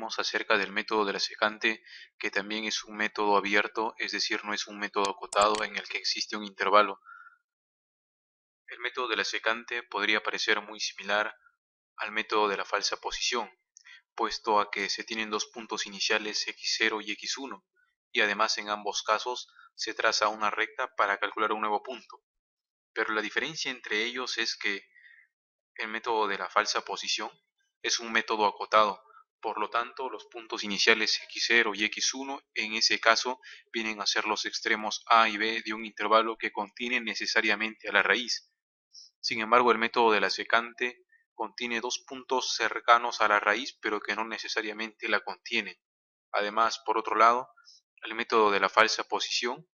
veremos acerca del método de la secante, que también es un método abierto, es decir, no es un método acotado en el que existe un intervalo. El método de la secante podría parecer muy similar al método de la falsa posición, puesto a que se tienen dos puntos iniciales x0 y x1, y además en ambos casos se traza una recta para calcular un nuevo punto. Pero la diferencia entre ellos es que el método de la falsa posición es un método acotado, por lo tanto los puntos iniciales x0 y x1 en ese caso vienen a ser los extremos a y b de un intervalo que contiene necesariamente a la raíz. Sin embargo, el método de la secante contiene dos puntos cercanos a la raíz pero que no necesariamente la contienen. Además, por otro lado, el método de la falsa posición,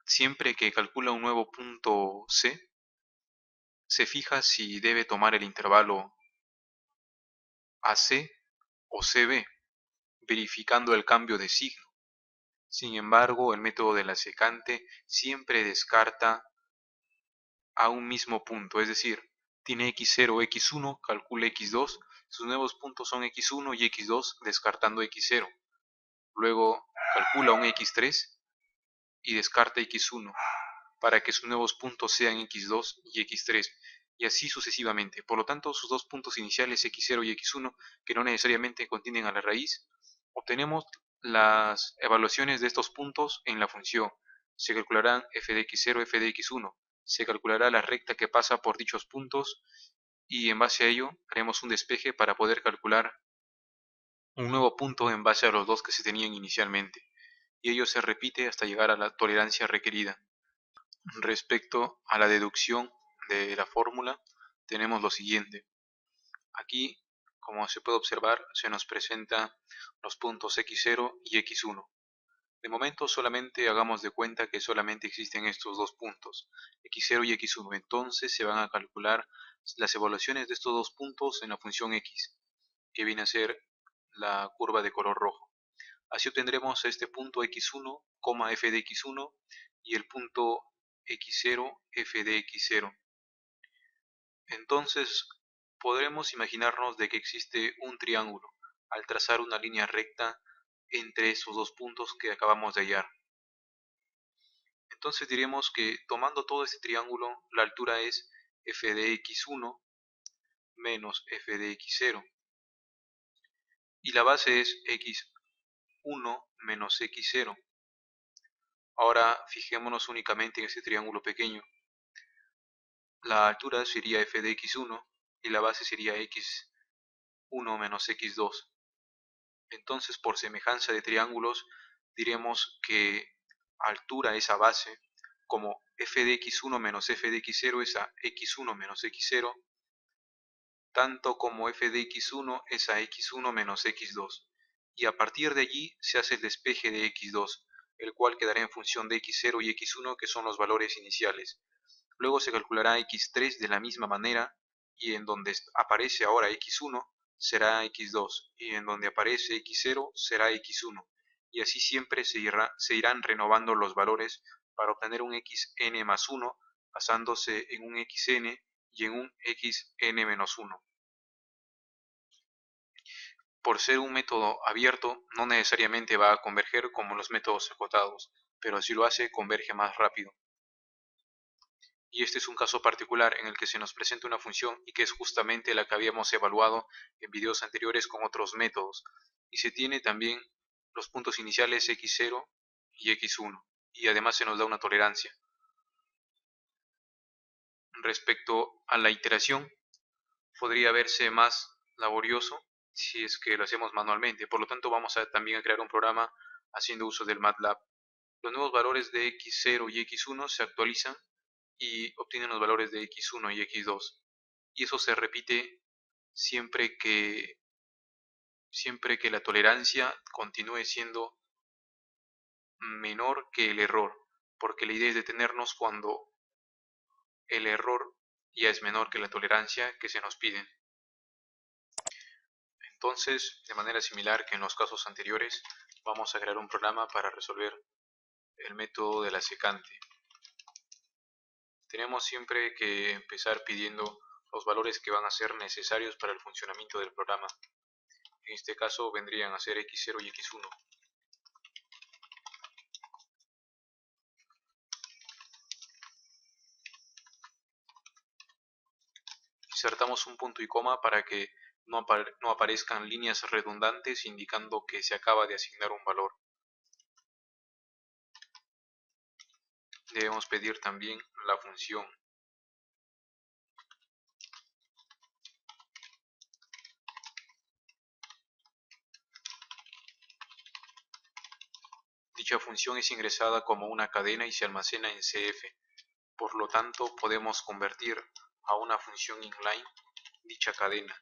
siempre que calcula un nuevo punto C, se fija si debe tomar el intervalo AC o CB, verificando el cambio de signo. Sin embargo, el método de la secante siempre descarta a un mismo punto, es decir, tiene x0 o x1, calcula x2, sus nuevos puntos son x1 y x2, descartando x0. Luego calcula un x3 y descarta x1, para que sus nuevos puntos sean x2 y x3, y así sucesivamente. Por lo tanto, sus dos puntos iniciales x0 y x1, que no necesariamente contienen a la raíz, obtenemos las evaluaciones de estos puntos en la función. Se calcularán f de x0, f de x1, se calculará la recta que pasa por dichos puntos y en base a ello haremos un despeje para poder calcular un nuevo punto en base a los dos que se tenían inicialmente, y ello se repite hasta llegar a la tolerancia requerida. Respecto a la deducción de la fórmula, tenemos lo siguiente. Aquí, como se puede observar, se nos presenta los puntos x0 y x1. De momento solamente hagamos de cuenta que solamente existen estos dos puntos, x0 y x1. Entonces se van a calcular las evaluaciones de estos dos puntos en la función x, que viene a ser la curva de color rojo. Así obtendremos este punto x1, f de x1 y el punto x0, f de x0. Entonces podremos imaginarnos de que existe un triángulo al trazar una línea recta entre esos dos puntos que acabamos de hallar. Entonces diremos que tomando todo este triángulo, la altura es f de x1 menos f de x0 y la base es x1 menos x0. Ahora fijémonos únicamente en este triángulo pequeño. La altura sería f de x1 y la base sería x1 menos x2. Entonces, por semejanza de triángulos, diremos que altura es a base, como f de x1 menos f de x0 es a x1 menos x0, tanto como f de x1 es a x1 menos x2. Y a partir de allí se hace el despeje de x2, el cual quedará en función de x0 y x1, que son los valores iniciales. Luego se calculará x3 de la misma manera, y en donde aparece ahora x1 será x2, y en donde aparece x0 será x1, y así siempre se irán renovando los valores para obtener un xn más 1, basándose en un xn y en un xn-1. Por ser un método abierto, no necesariamente va a converger como los métodos acotados, pero si lo hace, converge más rápido. Y este es un caso particular en el que se nos presenta una función y que es justamente la que habíamos evaluado en videos anteriores con otros métodos. Y se tiene también los puntos iniciales x0 y x1, y además se nos da una tolerancia. Respecto a la iteración, podría verse más laborioso si es que lo hacemos manualmente. Por lo tanto, vamos también a crear un programa haciendo uso del MATLAB. Los nuevos valores de x0 y x1 se actualizan y obtienen los valores de x1 y x2. Y eso se repite siempre que la tolerancia continúe siendo menor que el error, porque la idea es detenernos cuando el error ya es menor que la tolerancia que se nos pide. Entonces, de manera similar que en los casos anteriores, vamos a crear un programa para resolver el método de la secante. Tenemos siempre que empezar pidiendo los valores que van a ser necesarios para el funcionamiento del programa. En este caso vendrían a ser x0 y x1. Insertamos un punto y coma para que no aparezcan líneas redundantes indicando que se acaba de asignar un valor. Debemos pedir también la función. Dicha función es ingresada como una cadena y se almacena en CF. Por lo tanto, podemos convertir a una función inline dicha cadena.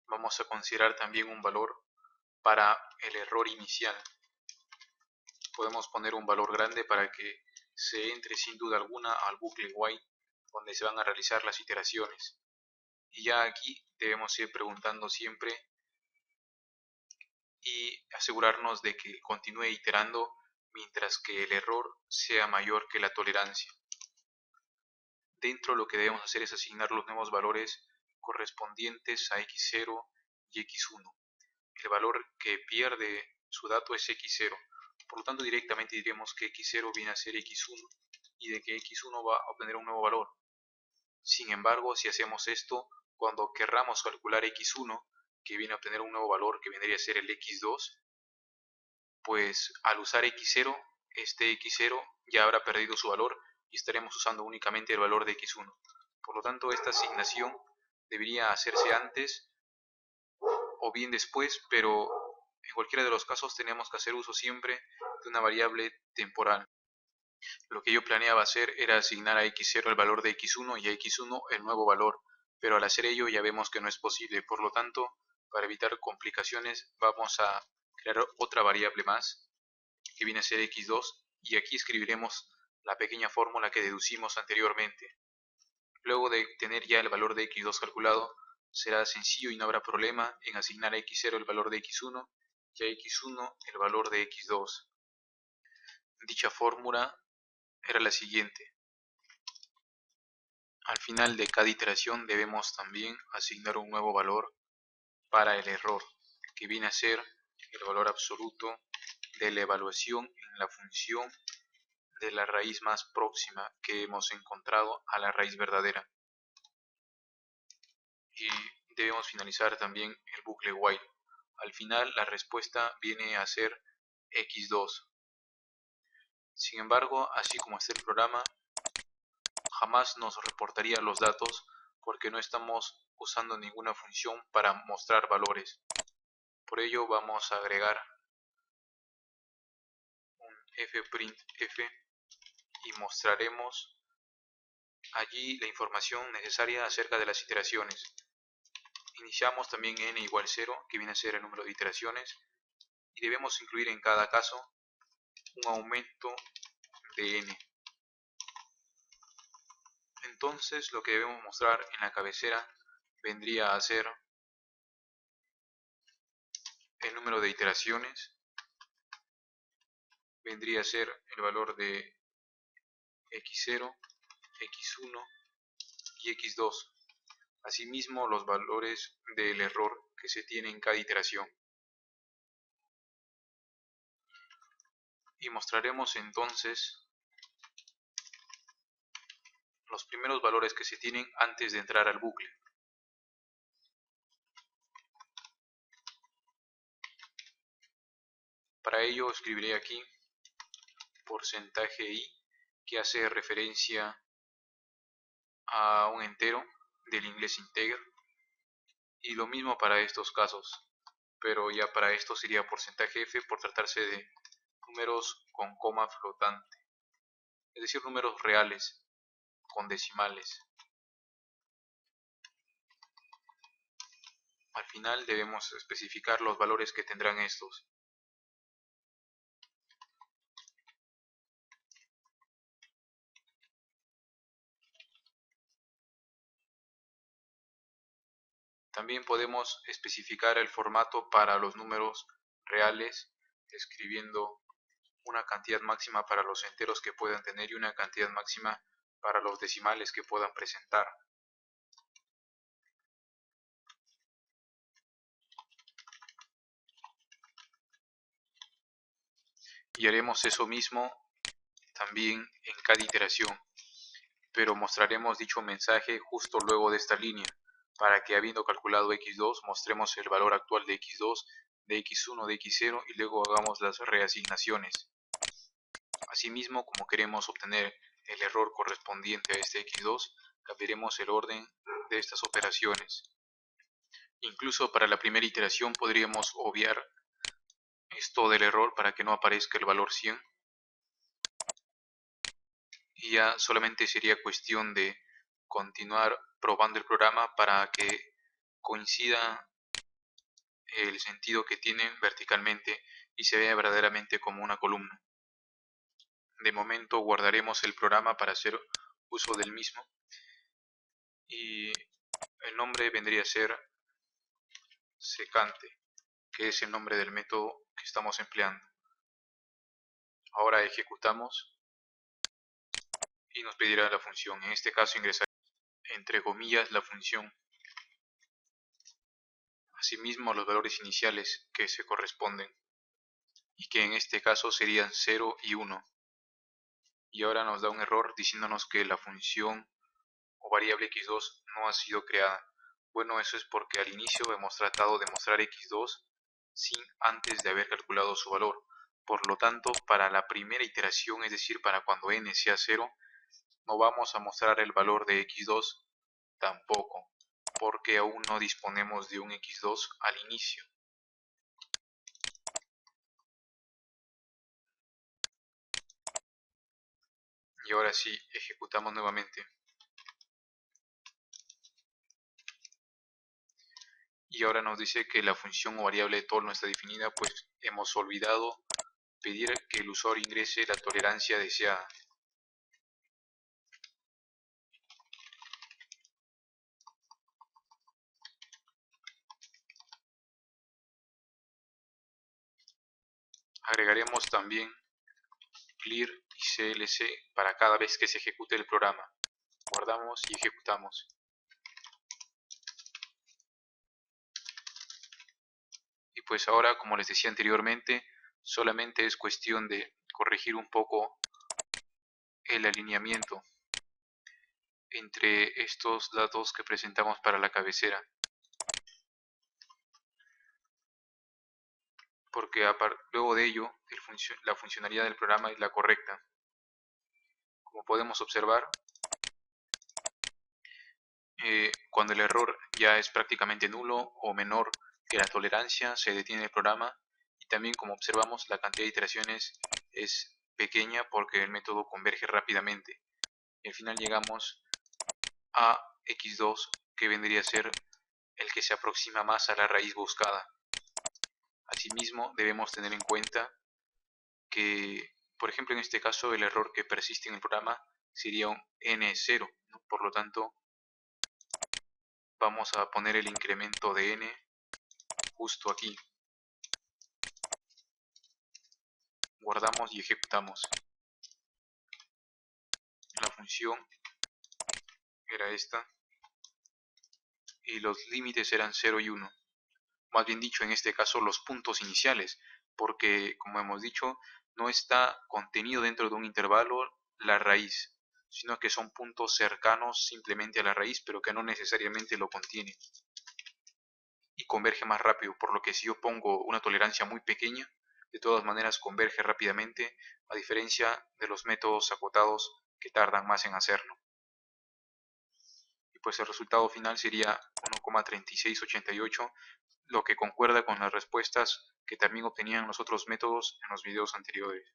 Vamos a considerar también un valor para el error inicial. Podemos poner un valor grande para que se entre sin duda alguna al bucle while donde se van a realizar las iteraciones. Y ya aquí debemos ir preguntando siempre y asegurarnos de que continúe iterando mientras que el error sea mayor que la tolerancia. Dentro lo que debemos hacer es asignar los nuevos valores correspondientes a x0 y x1. El valor que pierde su dato es x0, por lo tanto directamente diremos que x0 viene a ser x1 y de que x1 va a obtener un nuevo valor. Sin embargo, si hacemos esto, cuando querramos calcular x1, que viene a obtener un nuevo valor que vendría a ser el x2, pues al usar x0, este x0 ya habrá perdido su valor y estaremos usando únicamente el valor de x1. Por lo tanto, esta asignación debería hacerse antes o bien después, pero en cualquiera de los casos tenemos que hacer uso siempre de una variable temporal. Lo que yo planeaba hacer era asignar a x0 el valor de x1 y a x1 el nuevo valor, pero al hacer ello ya vemos que no es posible. Por lo tanto, para evitar complicaciones vamos a crear otra variable más que viene a ser x2 y aquí escribiremos la pequeña fórmula que deducimos anteriormente. Luego de tener ya el valor de x2 calculado, será sencillo y no habrá problema en asignar a x0 el valor de x1 y a x1 el valor de x2. Dicha fórmula era la siguiente. Al final de cada iteración debemos también asignar un nuevo valor para el error, que viene a ser el valor absoluto de la evaluación en la función de la raíz más próxima que hemos encontrado a la raíz verdadera. Y debemos finalizar también el bucle while. Al final la respuesta viene a ser x2. Sin embargo, así como está el programa, jamás nos reportaría los datos porque no estamos usando ninguna función para mostrar valores. Por ello vamos a agregar un fprintf y mostraremos allí la información necesaria acerca de las iteraciones. Iniciamos también n igual 0, que viene a ser el número de iteraciones, y debemos incluir en cada caso un aumento de n. Entonces lo que debemos mostrar en la cabecera vendría a ser el número de iteraciones, vendría a ser el valor de x0, x1 y x2. Asimismo, los valores del error que se tiene en cada iteración. Y mostraremos entonces los primeros valores que se tienen antes de entrar al bucle. Para ello escribiré aquí porcentaje i, que hace referencia a un entero del inglés integer, y lo mismo para estos casos, pero ya para esto sería porcentaje f por tratarse de números con coma flotante, es decir, números reales con decimales. Al final debemos especificar los valores que tendrán estos. También podemos especificar el formato para los números reales, escribiendo una cantidad máxima para los enteros que puedan tener y una cantidad máxima para los decimales que puedan presentar. Y haremos eso mismo también en cada iteración, pero mostraremos dicho mensaje justo luego de esta línea, para que habiendo calculado x2 mostremos el valor actual de x2, de x1, de x0 y luego hagamos las reasignaciones. Asimismo, como queremos obtener el error correspondiente a este x2, cambiaremos el orden de estas operaciones. Incluso para la primera iteración podríamos obviar esto del error para que no aparezca el valor 100. Y ya solamente sería cuestión de continuar probando el programa para que coincida el sentido que tienen verticalmente y se vea verdaderamente como una columna. De momento guardaremos el programa para hacer uso del mismo y el nombre vendría a ser secante, que es el nombre del método que estamos empleando. Ahora ejecutamos y nos pedirá la función. En este caso ingresaremos entre comillas la función. Asimismo los valores iniciales que se corresponden y que en este caso serían 0 y 1. Y ahora nos da un error diciéndonos que la función o variable x2 no ha sido creada. Bueno, eso es porque al inicio hemos tratado de mostrar x2 sin antes de haber calculado su valor. Por lo tanto, para la primera iteración, es decir, para cuando n sea 0, no vamos a mostrar el valor de x2 tampoco, porque aún no disponemos de un x2 al inicio. Y ahora sí, ejecutamos nuevamente. Y ahora nos dice que la función o variable de toll no está definida, pues hemos olvidado pedir que el usuario ingrese la tolerancia deseada. Agregaremos también clear y clc para cada vez que se ejecute el programa. Guardamos y ejecutamos. Y pues ahora, como les decía anteriormente, solamente es cuestión de corregir un poco el alineamiento entre estos datos que presentamos para la cabecera, porque luego de ello la funcionalidad del programa es la correcta. Como podemos observar, cuando el error ya es prácticamente nulo o menor que la tolerancia, se detiene el programa. Y también, como observamos, la cantidad de iteraciones es pequeña porque el método converge rápidamente. Y al final llegamos a x2, que vendría a ser el que se aproxima más a la raíz buscada. Asimismo, debemos tener en cuenta que, por ejemplo, en este caso, el error que persiste en el programa sería un n0, ¿no? Por lo tanto, vamos a poner el incremento de n justo aquí. Guardamos y ejecutamos. La función era esta y los límites eran 0 y 1. Más bien dicho, en este caso los puntos iniciales, porque como hemos dicho, no está contenido dentro de un intervalo la raíz, sino que son puntos cercanos simplemente a la raíz, pero que no necesariamente lo contiene. Y converge más rápido, por lo que si yo pongo una tolerancia muy pequeña, de todas maneras converge rápidamente, a diferencia de los métodos acotados que tardan más en hacerlo. Y pues el resultado final sería 1,3688, lo que concuerda con las respuestas que también obtenían los otros métodos en los videos anteriores.